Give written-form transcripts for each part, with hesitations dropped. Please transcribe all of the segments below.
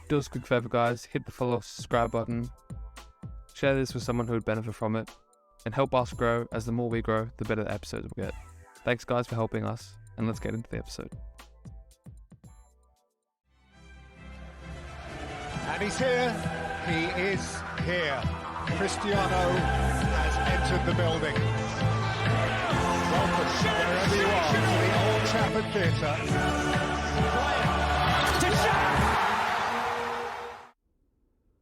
Do us a quick favor, guys. Hit the follow, subscribe button. Share this with someone who would benefit from it. And help us grow, as the more we grow, the better the episodes will get. Thanks, guys, for helping us. And let's get into the episode. And he's here. He is here. Cristiano has entered the building. Welcome, wherever you are, to the Old Trafford Theatre.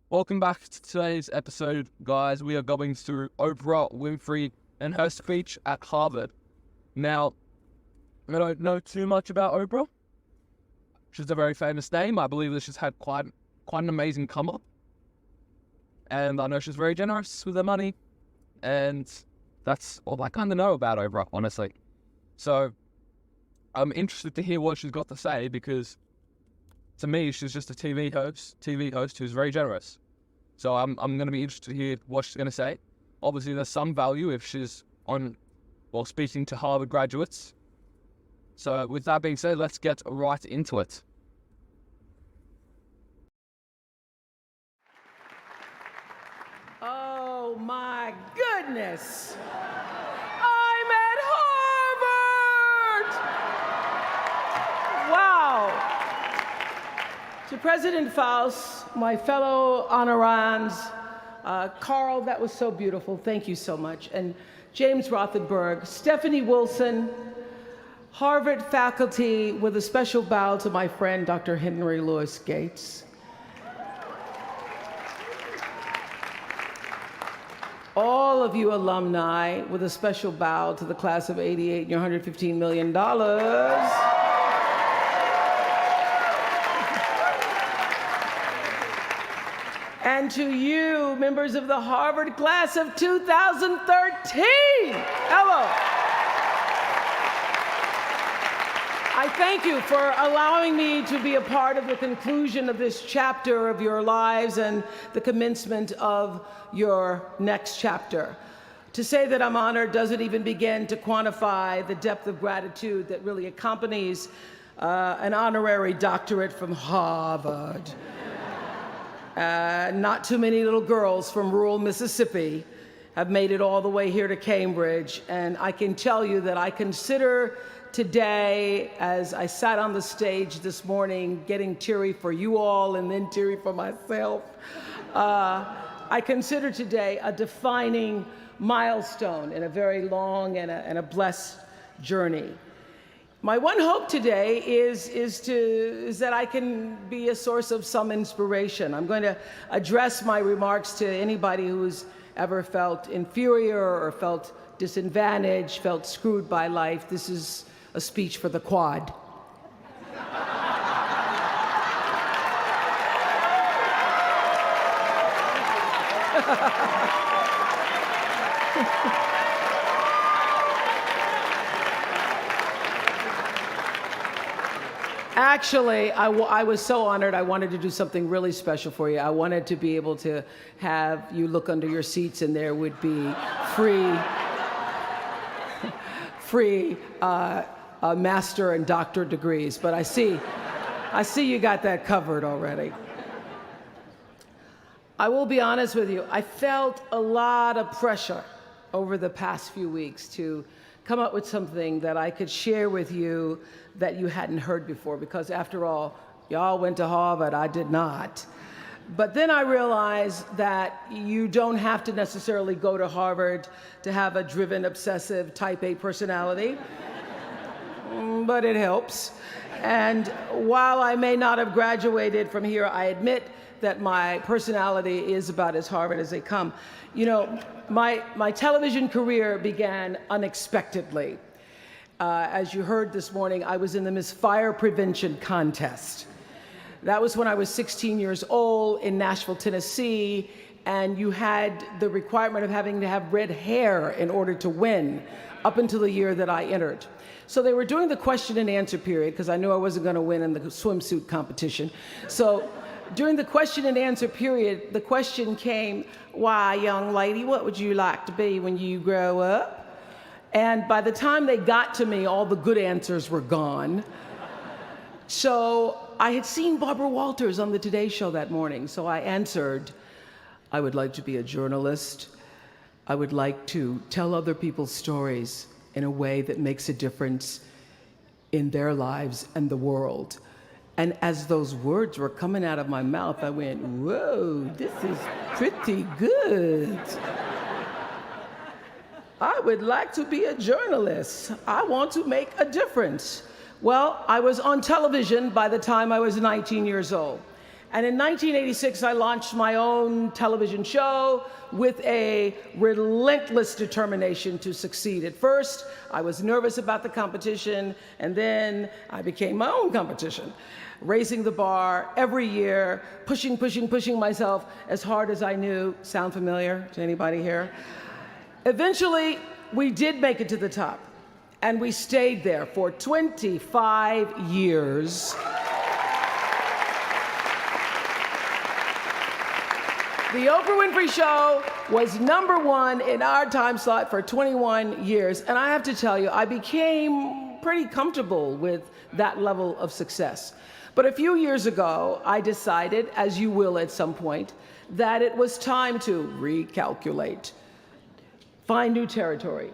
Welcome back to today's episode, guys. We are going through Oprah Winfrey and her speech at Harvard. Now, I don't know too much about Oprah. She's a very famous name. I believe that she's had quite an amazing come up. And I know she's very generous with her money. And that's all I kind of know about Oprah, honestly. So I'm interested to hear what she's got to say, because to me, she's just a TV host who's very generous. So I'm going to be interested to hear what she's going to say. Obviously, there's some value if she's speaking to Harvard graduates. So with that being said, let's get right into it. Oh my goodness! I'm at Harvard! Wow! To President Faust, my fellow honorands, Carl, that was so beautiful. Thank you so much. And James Rothenberg, Stephanie Wilson, Harvard faculty, with a special bow to my friend, Dr. Henry Louis Gates. All of you alumni, with a special bow to the class of '88 and your $115 million. And to you, members of the Harvard class of 2013, hello. I thank you for allowing me to be a part of the conclusion of this chapter of your lives and the commencement of your next chapter. To say that I'm honored doesn't even begin to quantify the depth of gratitude that really accompanies an honorary doctorate from Harvard. Not too many little girls from rural Mississippi have made it all the way here to Cambridge, and I can tell you that I consider today, as I sat on the stage this morning, getting teary for you all and then teary for myself, I consider today a defining milestone in a very long and a blessed journey. My one hope today is that I can be a source of some inspiration. I'm going to address my remarks to anybody who's ever felt inferior or felt disadvantaged, felt screwed by life. This is a speech for the quad. Actually, I was so honored. I wanted to do something really special for you. I wanted to be able to have you look under your seats and there would be free master and doctorate degrees. But I see you got that covered already. I will be honest with you. I felt a lot of pressure over the past few weeks to come up with something that I could share with you that you hadn't heard before, because after all, y'all went to Harvard, I did not. But then I realized that you don't have to necessarily go to Harvard to have a driven, obsessive, type A personality, but it helps. And while I may not have graduated from here, I admit that my personality is about as Harvard as they come. You know, my television career began unexpectedly. As you heard this morning, I was in the Miss Fire Prevention contest. That was when I was 16 years old in Nashville, Tennessee, and you had the requirement of having to have red hair in order to win, up until the year that I entered. So they were doing the question and answer period, because I knew I wasn't going to win in the swimsuit competition. So during the question and answer period, the question came, "Why, young lady, what would you like to be when you grow up?" And by the time they got to me, all the good answers were gone. So I had seen Barbara Walters on the Today Show that morning, so I answered, I would like to be a journalist. I would like to tell other people's stories in a way that makes a difference in their lives and the world. And as those words were coming out of my mouth, I went, whoa, this is pretty good. I would like to be a journalist. I want to make a difference. Well, I was on television by the time I was 19 years old. And in 1986, I launched my own television show with a relentless determination to succeed. At first, I was nervous about the competition, and then I became my own competition, raising the bar every year, pushing myself as hard as I knew. Sound familiar to anybody here? Eventually, we did make it to the top, and we stayed there for 25 years. The Oprah Winfrey Show was #1 in our time slot for 21 years. And I have to tell you, I became pretty comfortable with that level of success. But a few years ago, I decided, as you will at some point, that it was time to recalculate, find new territory,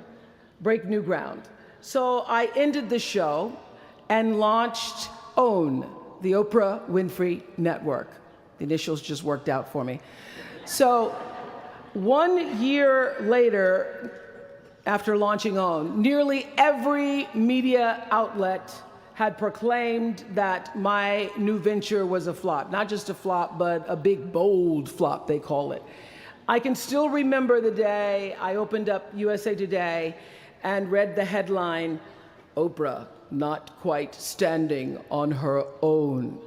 break new ground. So I ended the show and launched OWN, the Oprah Winfrey Network. The initials just worked out for me. So 1 year later, after launching OWN, nearly every media outlet had proclaimed that my new venture was a flop. Not just a flop, but a big, bold flop, they call it. I can still remember the day I opened up USA Today and read the headline, "Oprah not quite standing on her own."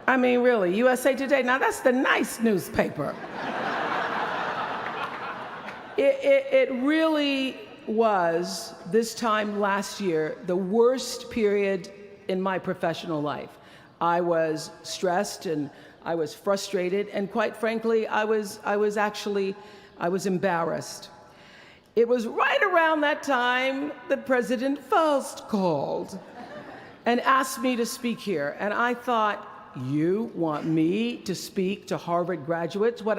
I mean, really, USA Today, now that's the nice newspaper. It really was, this time last year, the worst period in my professional life. I was stressed and I was frustrated, and quite frankly, I was embarrassed. It was right around that time that President Faust called and asked me to speak here, and I thought, you want me to speak to Harvard graduates? What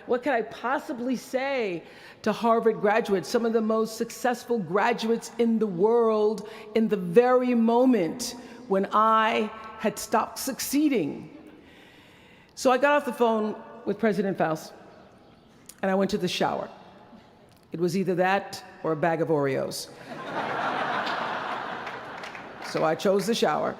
could I possibly say to Harvard graduates, some of the most successful graduates in the world, in the very moment when I had stopped succeeding? So I got off the phone with President Faust, and I went to the shower. It was either that or a bag of Oreos. So I chose the shower.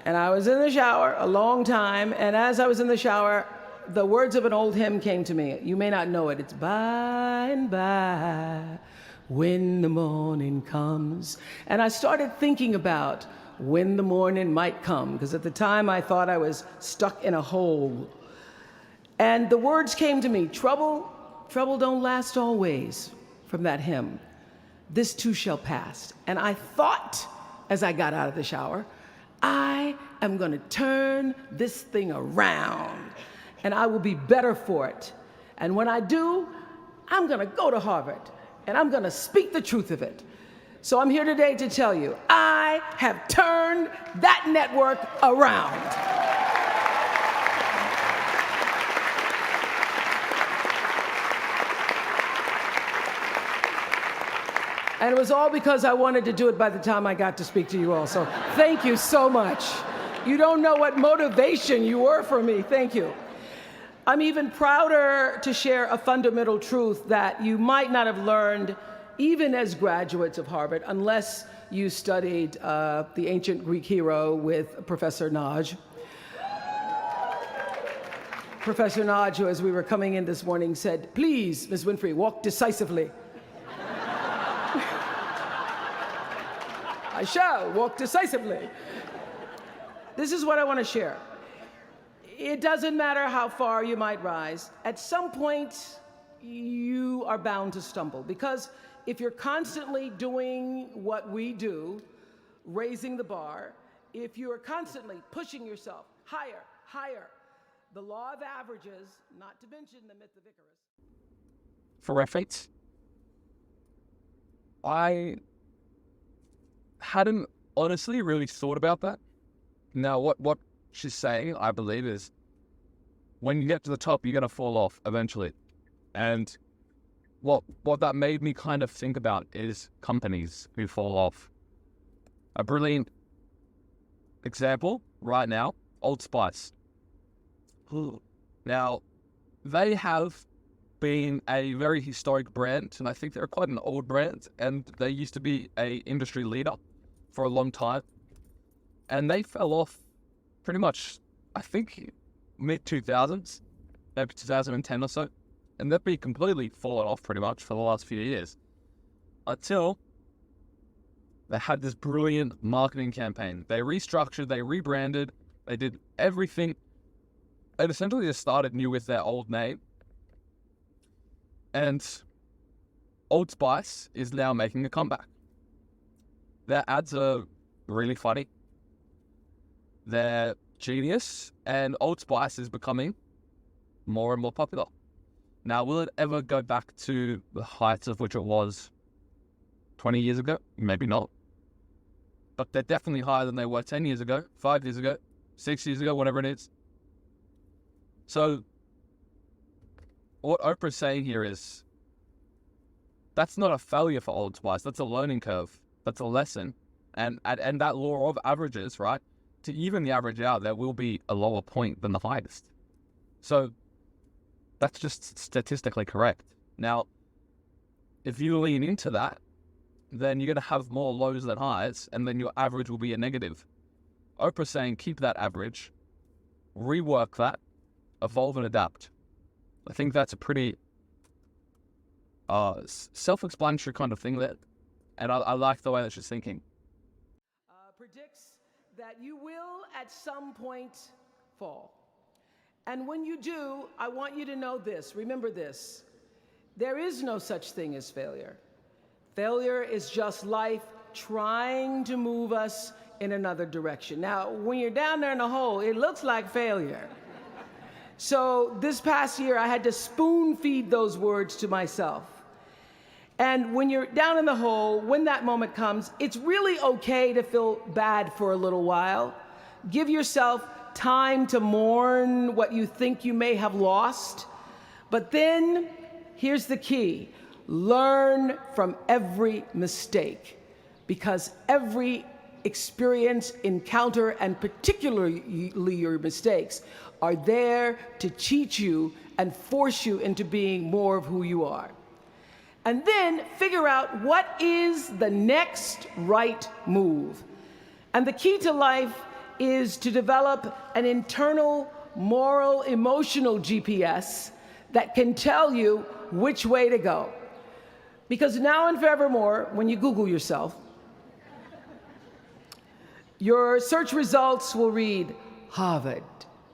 And I was in the shower a long time, and as I was in the shower, the words of an old hymn came to me. You may not know it. It's by and by, when the morning comes. And I started thinking about when the morning might come, because at the time I thought I was stuck in a hole. And the words came to me, trouble don't last always, from that hymn. This too shall pass. And I thought, as I got out of the shower, I am going to turn this thing around, and I will be better for it. And when I do, I'm going to go to Harvard, and I'm going to speak the truth of it. So I'm here today to tell you, I have turned that network around. And it was all because I wanted to do it by the time I got to speak to you all. So thank you so much. You don't know what motivation you were for me. Thank you. I'm even prouder to share a fundamental truth that you might not have learned even as graduates of Harvard, unless you studied the ancient Greek hero with Professor Naj. Professor Naj, who as we were coming in this morning said, "Please, Ms. Winfrey, walk decisively." I shall walk decisively. This is what I want to share. It doesn't matter how far you might rise. At some point, you are bound to stumble, because if you're constantly doing what we do, raising the bar, if you are constantly pushing yourself higher, the law of averages, not to mention the myth of Icarus. For reference, I hadn't honestly really thought about that. Now, what she's saying, I believe, is when you get to the top, you're going to fall off eventually. And what that made me kind of think about is companies who fall off. A brilliant example right now, Old Spice. Now, they have been a very historic brand, and I think they're quite an old brand, and they used to be a industry leader for a long time. And they fell off pretty much, I think, mid-2000s, maybe 2010 or so. And they've been completely fallen off pretty much for the last few years. Until they had this brilliant marketing campaign. They restructured, they rebranded, they did everything. They essentially just started new with their old name. And Old Spice is now making a comeback. Their ads are really funny. They're genius, and Old Spice is becoming more and more popular. Now, will it ever go back to the heights of which it was 20 years ago? Maybe not. But they're definitely higher than they were 10 years ago, 5 years ago, 6 years ago, whatever it is. So, what Oprah's saying here is, that's not a failure for Old Spice. That's a learning curve. That's a lesson. And that law of averages, right? To even the average out, there will be a lower point than the highest. So, that's just statistically correct. Now, if you lean into that, then you're going to have more lows than highs, and then your average will be a negative. Oprah's saying keep that average, rework that, evolve and adapt. I think that's a pretty self-explanatory kind of thing there, and I like the way that she's thinking. Predicts that you will at some point fall. And when you do, I want you to know this, remember this, there is no such thing as failure. Failure is just life trying to move us in another direction. Now, when you're down there in the hole, it looks like failure. So this past year, I had to spoon feed those words to myself. And when you're down in the hole, when that moment comes, it's really okay to feel bad for a little while. Give yourself time to mourn what you think you may have lost. But then, here's the key. Learn from every mistake, because every experience, encounter, and particularly your mistakes are there to teach you and force you into being more of who you are. And then figure out what is the next right move. And the key to life is to develop an internal, moral, emotional GPS that can tell you which way to go. Because now and forevermore, when you Google yourself, your search results will read, Harvard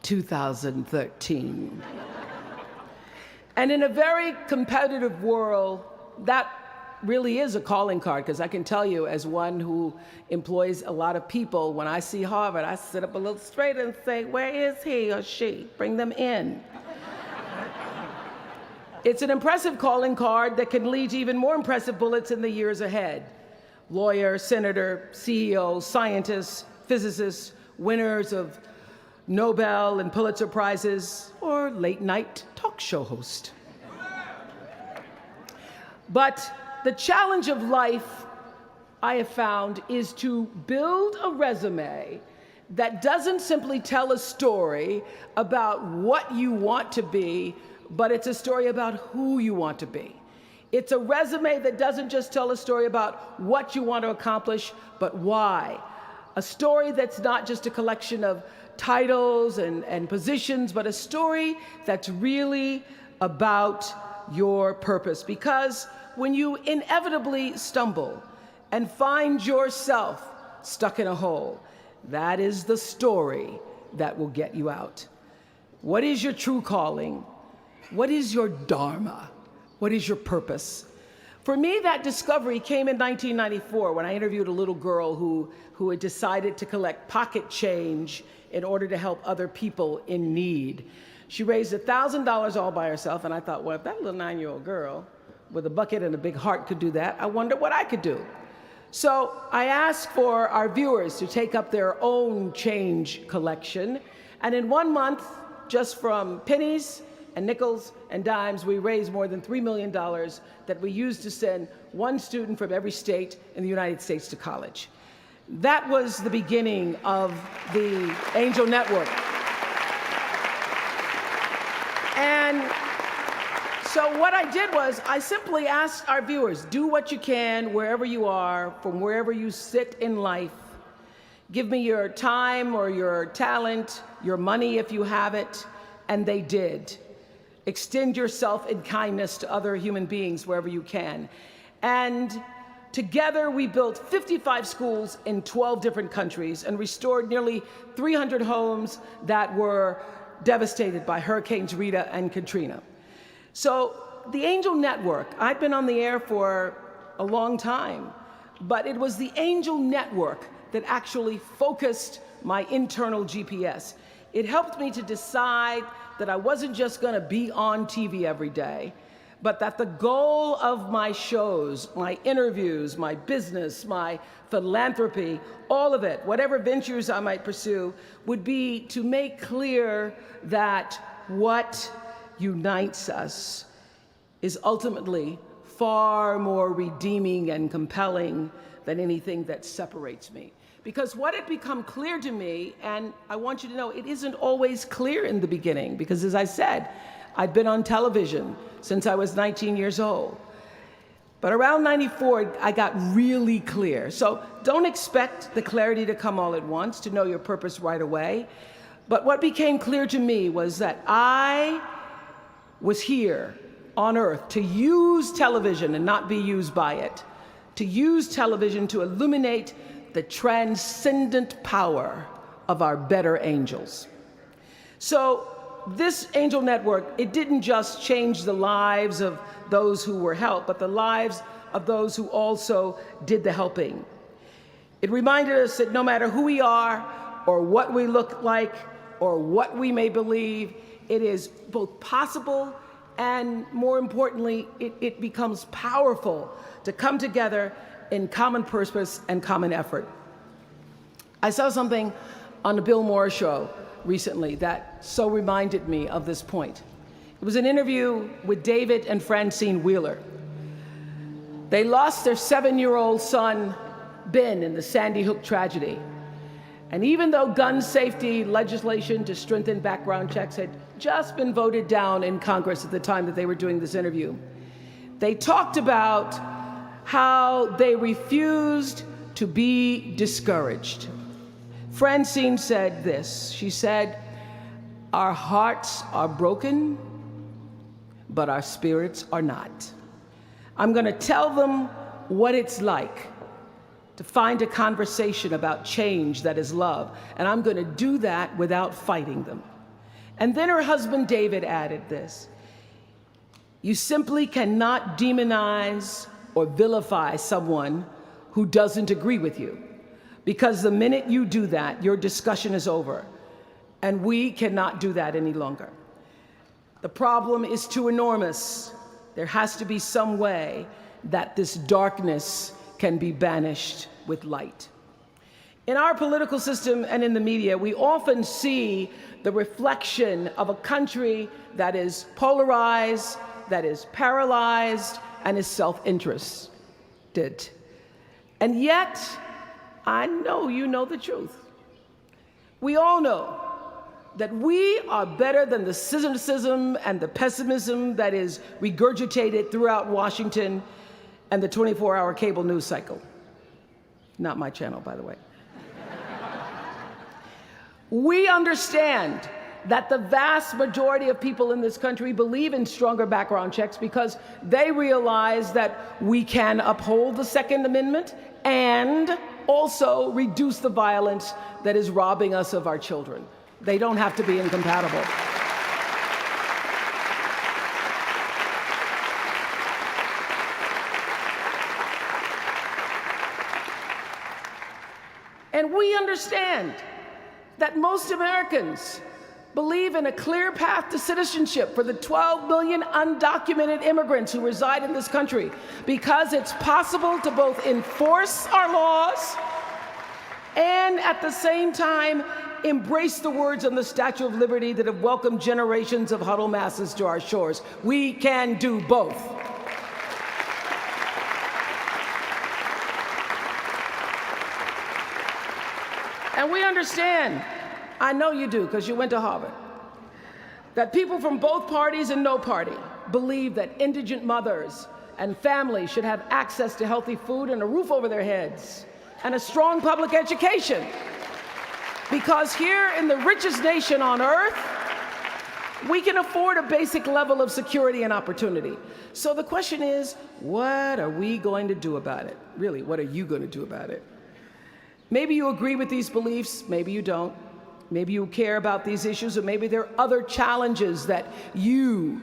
2013. And in a very competitive world, that really is a calling card, because I can tell you, as one who employs a lot of people, when I see Harvard, I sit up a little straight and say, where is he or she? Bring them in. It's an impressive calling card that can lead to even more impressive bullets in the years ahead. Lawyer, senator, CEO, scientists, physicists, winners of Nobel and Pulitzer Prizes, or late-night talk show host. But the challenge of life, I have found, is to build a resume that doesn't simply tell a story about what you want to be, but it's a story about who you want to be. It's a resume that doesn't just tell a story about what you want to accomplish, but why. A story that's not just a collection of titles and positions, but a story that's really about your purpose. Because when you inevitably stumble and find yourself stuck in a hole, that is the story that will get you out. What is your true calling? What is your dharma? What is your purpose? For me, that discovery came in 1994 when I interviewed a little girl who had decided to collect pocket change in order to help other people in need. She raised $1,000 all by herself, and I thought, well, if that little 9-year-old girl with a bucket and a big heart could do that, I wonder what I could do. So I asked for our viewers to take up their own change collection. And in 1 month, just from pennies and nickels and dimes, we raised more than $3 million that we used to send one student from every state in the United States to college. That was the beginning of the Angel Network. And so what I did was I simply asked our viewers, do what you can wherever you are, from wherever you sit in life. Give me your time or your talent, your money if you have it, and they did. Extend yourself in kindness to other human beings wherever you can. And together we built 55 schools in 12 different countries and restored nearly 300 homes that were devastated by Hurricanes Rita and Katrina. So the Angel Network, I've been on the air for a long time, but it was the Angel Network that actually focused my internal GPS. It helped me to decide that I wasn't just gonna be on TV every day, but that the goal of my shows, my interviews, my business, my philanthropy, all of it, whatever ventures I might pursue, would be to make clear that what unites us is ultimately far more redeeming and compelling than anything that separates me. Because what had become clear to me, and I want you to know, it isn't always clear in the beginning, because as I said, I'd been on television since I was 19 years old. But around 94, I got really clear. So don't expect the clarity to come all at once, to know your purpose right away. But what became clear to me was that I was here on earth to use television and not be used by it, to use television to illuminate the transcendent power of our better angels. So this Angel Network, it didn't just change the lives of those who were helped, but the lives of those who also did the helping. It reminded us that no matter who we are, or what we look like, or what we may believe, it is both possible and, more importantly, it becomes powerful to come together in common purpose and common effort. I saw something on the Bill Maher show recently that so reminded me of this point. It was an interview with David and Francine Wheeler. They lost their 7-year-old son, Ben, in the Sandy Hook tragedy. And even though gun safety legislation to strengthen background checks had just been voted down in Congress at the time that they were doing this interview, they talked about how they refused to be discouraged. Francine said this. She said, "Our hearts are broken, but our spirits are not. I'm going to tell them what it's like to find a conversation about change that is love, and I'm going to do that without fighting them." And then her husband David added this: "You simply cannot demonize or vilify someone who doesn't agree with you, because the minute you do that, your discussion is over, and we cannot do that any longer. The problem is too enormous. There has to be some way that this darkness can be banished with light." In our political system and in the media, we often see the reflection of a country that is polarized, that is paralyzed, and is self-interested. And yet, I know you know the truth. We all know that we are better than the cynicism and the pessimism that is regurgitated throughout Washington and the 24-hour cable news cycle. Not my channel, by the way. We understand that the vast majority of people in this country believe in stronger background checks because they realize that we can uphold the Second Amendment and also reduce the violence that is robbing us of our children. They don't have to be incompatible. And we understand that most Americans believe in a clear path to citizenship for the 12 million undocumented immigrants who reside in this country, because it's possible to both enforce our laws and at the same time embrace the words on the Statue of Liberty that have welcomed generations of huddled masses to our shores. We can do both. And we understand, I know you do because you went to Harvard, that people from both parties and no party believe that indigent mothers and families should have access to healthy food and a roof over their heads and a strong public education. Because here in the richest nation on earth, we can afford a basic level of security and opportunity. So the question is, what are we going to do about it? Really, what are you going to do about it? Maybe you agree with these beliefs, maybe you don't. Maybe you care about these issues, or maybe there are other challenges that you,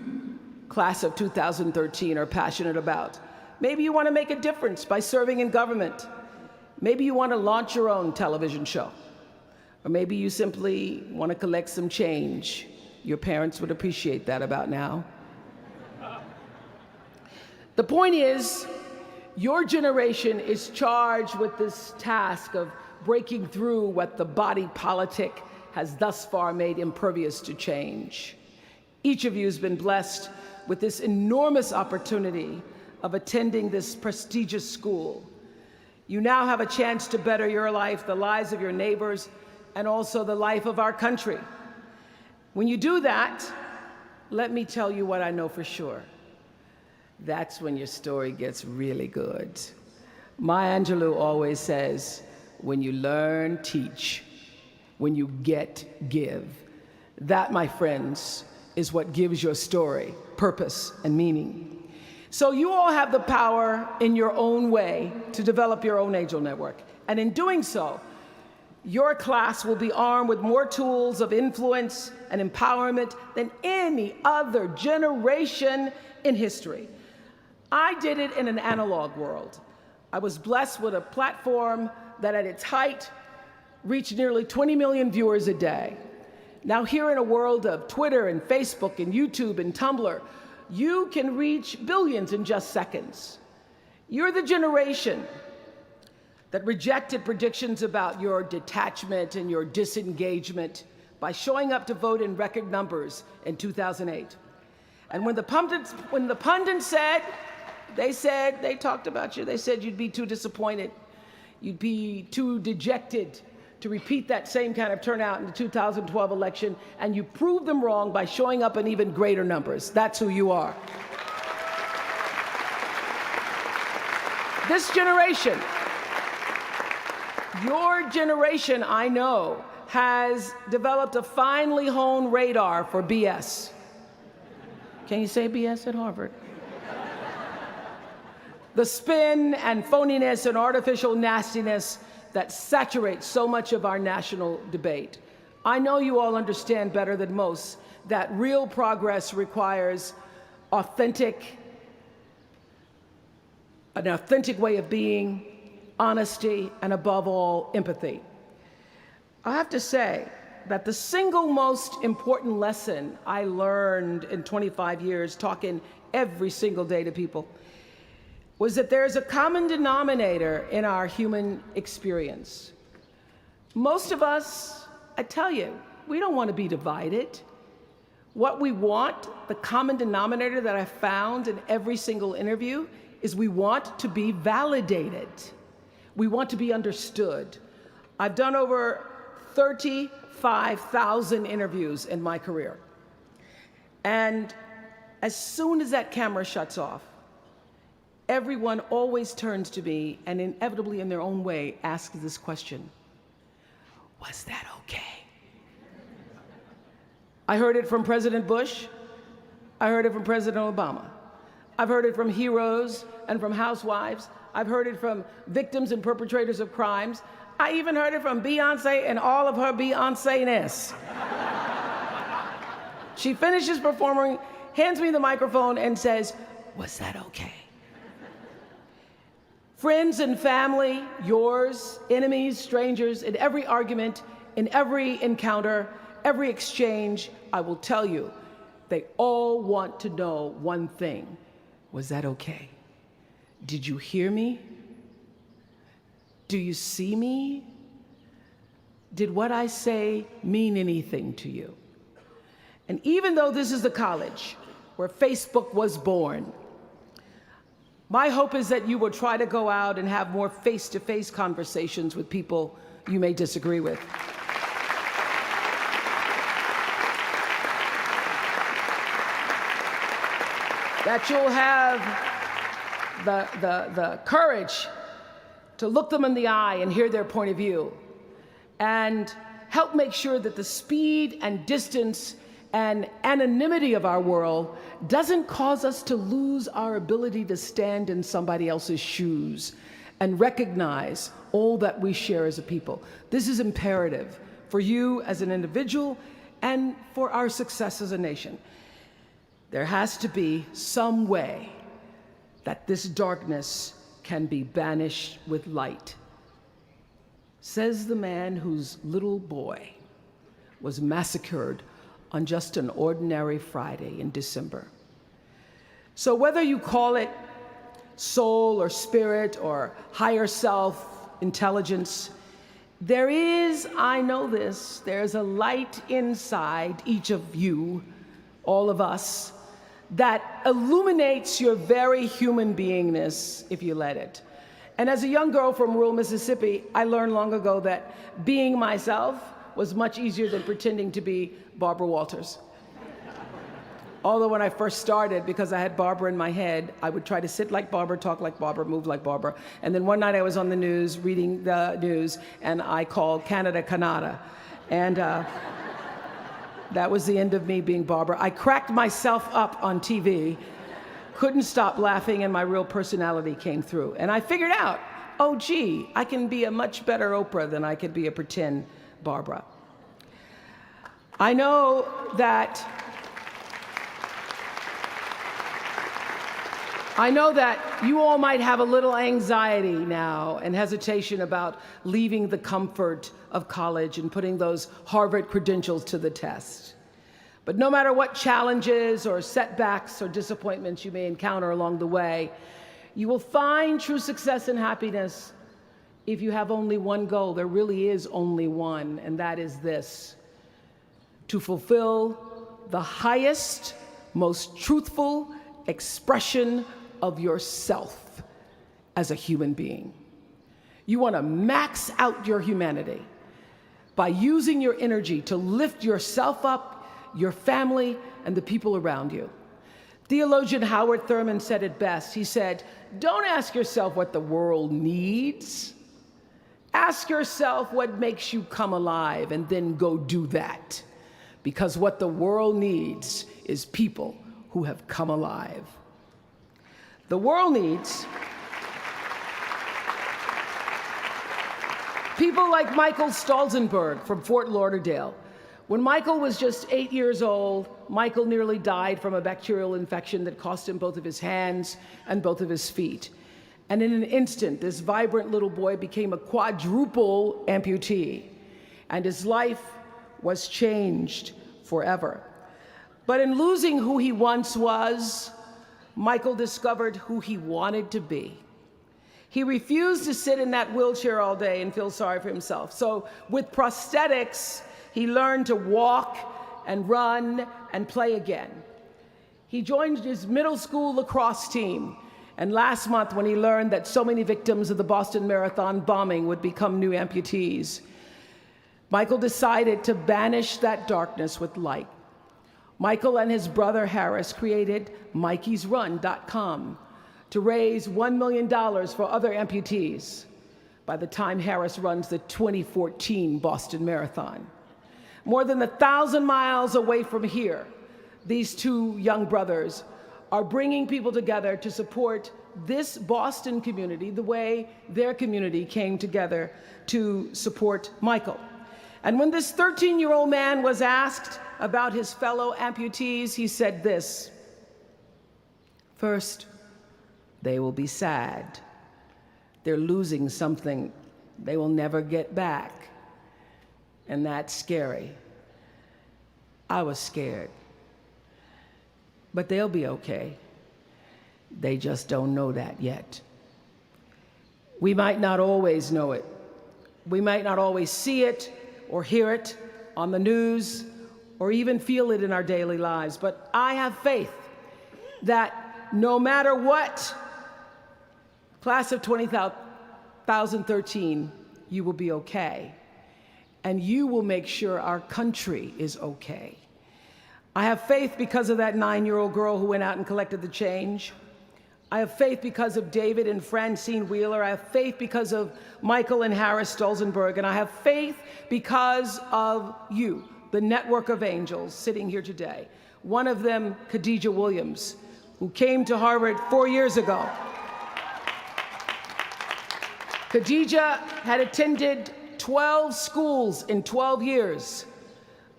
class of 2013, are passionate about. Maybe you want to make a difference by serving in government. Maybe you want to launch your own television show. Or maybe you simply want to collect some change. Your parents would appreciate that about now. The point is, your generation is charged with this task of breaking through what the body politic has thus far made impervious to change. Each of you has been blessed with this enormous opportunity of attending this prestigious school. You now have a chance to better your life, the lives of your neighbors, and also the life of our country. When you do that, let me tell you what I know for sure. That's when your story gets really good. Maya Angelou always says, when you learn, teach. When you get, give. That, my friends, is what gives your story purpose and meaning. So you all have the power in your own way to develop your own angel network. And in doing so, your class will be armed with more tools of influence and empowerment than any other generation in history. I did it in an analog world. I was blessed with a platform that at its height reached nearly 20 million viewers a day. Now here in a world of Twitter and Facebook and YouTube and Tumblr, you can reach billions in just seconds. You're the generation that rejected predictions about your detachment and your disengagement by showing up to vote in record numbers in 2008. And when the pundits said, they talked about you, they said you'd be too disappointed, you'd be too dejected to repeat that same kind of turnout in the 2012 election, and you proved them wrong by showing up in even greater numbers. That's who you are. This generation, your generation, I know, has developed a finely honed radar for BS. Can you say BS at Harvard? The spin and phoniness and artificial nastiness that saturates so much of our national debate. I know you all understand better than most that real progress requires an authentic way of being, honesty, and above all, empathy. I have to say that the single most important lesson I learned in 25 years talking every single day to people was that there is a common denominator in our human experience. Most of us, I tell you, we don't want to be divided. What we want, the common denominator that I found in every single interview, is we want to be validated. We want to be understood. I've done over 35,000 interviews in my career. And as soon as that camera shuts off, everyone always turns to me and inevitably in their own way asks this question: was that okay? I heard it from President Bush. I heard it from President Obama. I've heard it from heroes and from housewives. I've heard it from victims and perpetrators of crimes. I even heard it from Beyonce and all of her Beyonce-ness. She finishes performing, hands me the microphone and says, "Was that okay?" Friends and family, yours, enemies, strangers, in every argument, in every encounter, every exchange, I will tell you, they all want to know one thing. Was that okay? Did you hear me? Do you see me? Did what I say mean anything to you? And even though this is the college where Facebook was born, my hope is that you will try to go out and have more face-to-face conversations with people you may disagree with. That you'll have the courage to look them in the eye and hear their point of view, and help make sure that the speed and distance and anonymity of our world doesn't cause us to lose our ability to stand in somebody else's shoes and recognize all that we share as a people. This is imperative for you as an individual and for our success as a nation. There has to be some way that this darkness can be banished with light. Says the man whose little boy was massacred on just an ordinary Friday in December. So whether you call it soul or spirit or higher self, intelligence, there is, I know this, there's a light inside each of you, all of us, that illuminates your very human beingness if you let it. And as a young girl from rural Mississippi, I learned long ago that being myself was much easier than pretending to be Barbara Walters. Although when I first started, because I had Barbara in my head, I would try to sit like Barbara, talk like Barbara, move like Barbara. And then one night I was on the news, reading the news, and I called Canada Canada. And that was the end of me being Barbara. I cracked myself up on TV, couldn't stop laughing, and my real personality came through. And I figured out, oh gee, I can be a much better Oprah than I could be a pretend Barbara. I know that you all might have a little anxiety now and hesitation about leaving the comfort of college and putting those Harvard credentials to the test. But no matter what challenges or setbacks or disappointments you may encounter along the way, you will find true success and happiness if you have only one goal. There really is only one, and that is this: to fulfill the highest, most truthful expression of yourself as a human being. You want to max out your humanity by using your energy to lift yourself up, your family, and the people around you. Theologian Howard Thurman said it best. He said, "Don't ask yourself what the world needs. Ask yourself what makes you come alive, and then go do that. Because what the world needs is people who have come alive." The world needs people like Michael Stolzenberg from Fort Lauderdale. When Michael was just 8 years old, Michael nearly died from a bacterial infection that cost him both of his hands and both of his feet. And in an instant, this vibrant little boy became a quadruple amputee, and his life was changed forever. But in losing who he once was, Michael discovered who he wanted to be. He refused to sit in that wheelchair all day and feel sorry for himself. So with prosthetics, he learned to walk and run and play again. He joined his middle school lacrosse team. And last month, when he learned that so many victims of the Boston Marathon bombing would become new amputees, Michael decided to banish that darkness with light. Michael and his brother Harris created MikeysRun.com to raise $1 million for other amputees by the time Harris runs the 2014 Boston Marathon. More than 1,000 miles away from here, these two young brothers are bringing people together to support this Boston community the way their community came together to support Michael. And when this 13-year-old man was asked about his fellow amputees, he said this: "First, they will be sad. They're losing something they will never get back, and that's scary. I was scared. But they'll be okay. They just don't know that yet. We might not always know it. We might not always see it or hear it on the news or even feel it in our daily lives, but I have faith that no matter what, class of 2013, you will be okay. And you will make sure our country is okay. I have faith because of that 9-year-old girl who went out and collected the change. I have faith because of David and Francine Wheeler. I have faith because of Michael and Harris Stolzenberg. And I have faith because of you, the network of angels sitting here today. One of them, Khadijah Williams, who came to Harvard 4 years ago. Khadijah had attended 12 schools in 12 years,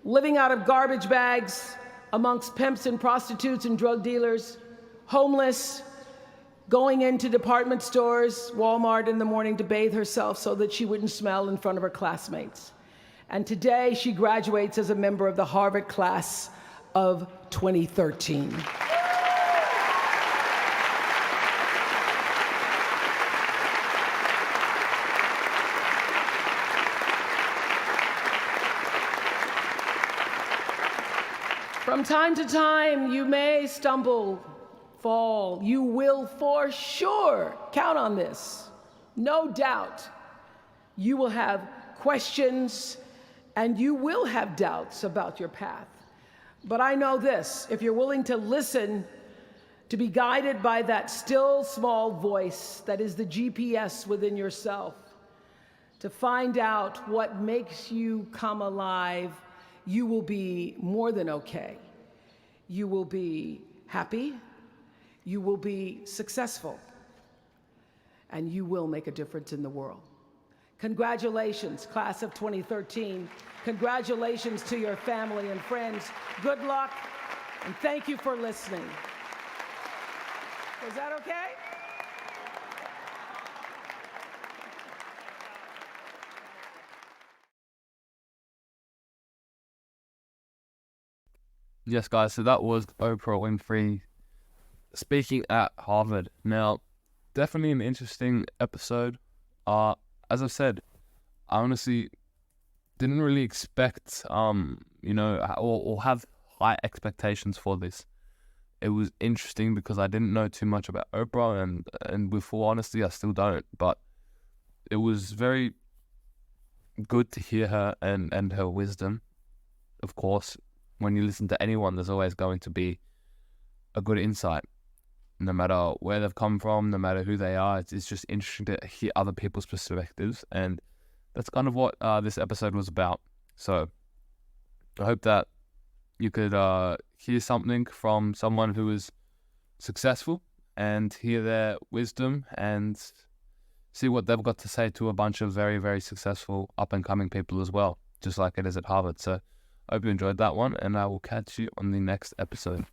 living out of garbage bags amongst pimps and prostitutes and drug dealers, homeless, going into department stores, Walmart in the morning to bathe herself so that she wouldn't smell in front of her classmates. And today she graduates as a member of the Harvard class of 2013. From time to time, you may stumble, fall. You will for sure count on this. No doubt. You will have questions and you will have doubts about your path. But I know this, if you're willing to listen, to be guided by that still small voice that is the GPS within yourself, to find out what makes you come alive, you will be more than okay. You will be happy, you will be successful, and you will make a difference in the world. Congratulations, class of 2013. Congratulations to your family and friends. Good luck, and thank you for listening. Is that okay? Yes, guys, so that was Oprah Winfrey speaking at Harvard. Now, definitely an interesting episode. As I've said, I honestly didn't really expect, or have high expectations for this. It was interesting because I didn't know too much about Oprah, and with full honesty, I still don't. But it was very good to hear her and her wisdom. Of course, when you listen to anyone, there's always going to be a good insight. No matter where they've come from, no matter who they are, it's just interesting to hear other people's perspectives. And that's kind of what this episode was about. So I hope that you could hear something from someone who is successful and hear their wisdom and see what they've got to say to a bunch of very, very successful up-and-coming people as well, just like it is at Harvard. So I hope you enjoyed that one, and I will catch you on the next episode.